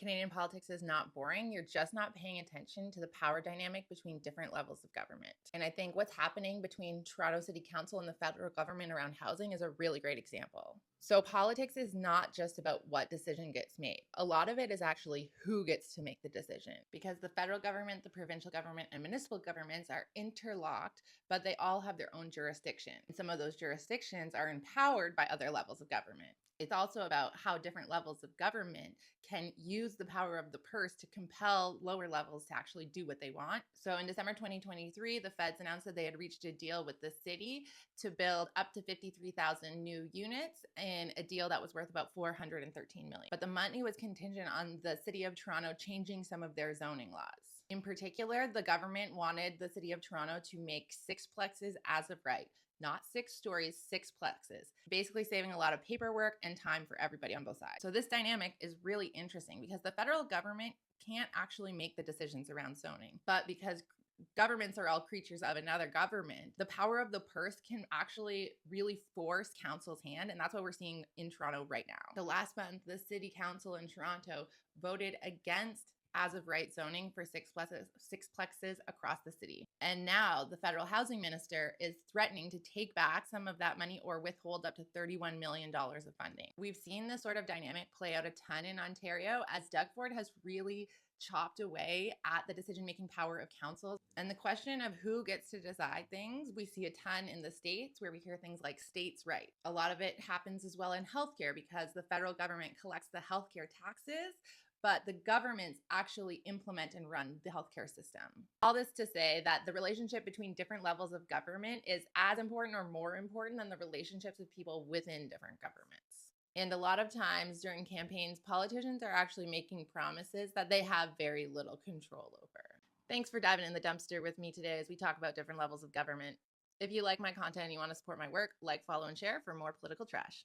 Canadian politics is not boring. You're just not paying attention to the power dynamic between different levels of government. And I think what's happening between Toronto City Council and the federal government around housing is a really great example. So, politics is not just about what decision gets made. A lot of it is actually who gets to make the decision because the federal government, the provincial government, and municipal governments are interlocked, but they all have their own jurisdiction. And some of those jurisdictions are empowered by other levels of government. It's also about how different levels of government can use the power of the purse to compel lower levels to actually do what they want. So in December 2023, the feds announced that they had reached a deal with the city to build up to 53,000 new units in a deal that was worth about $413 million. But the money was contingent on the city of Toronto changing some of their zoning laws. In particular, the government wanted the city of Toronto to make sixplexes as of right. Not 6 stories, sixplexes, basically saving a lot of paperwork and time for everybody on both sides. So this dynamic is really interesting because the federal government can't actually make the decisions around zoning, but because governments are all creatures of another government, the power of the purse can actually really force council's hand. And that's what we're seeing in Toronto right now. So last month, the city council in Toronto voted against as of right zoning for sixplexes across the city. And now the federal housing minister is threatening to take back some of that money or withhold up to $31 million of funding. We've seen this sort of dynamic play out a ton in Ontario as Doug Ford has really chopped away at the decision-making power of councils. And the question of who gets to decide things, we see a ton in the States where we hear things like states' right. A lot of it happens as well in healthcare because the federal government collects the healthcare taxes, but the governments actually implement and run the healthcare system. All this to say that the relationship between different levels of government is as important or more important than the relationships of people within different governments. And a lot of times during campaigns, politicians are actually making promises that they have very little control over. Thanks for diving in the dumpster with me today as we talk about different levels of government. If you like my content and you want to support my work, like, follow, and share for more political trash.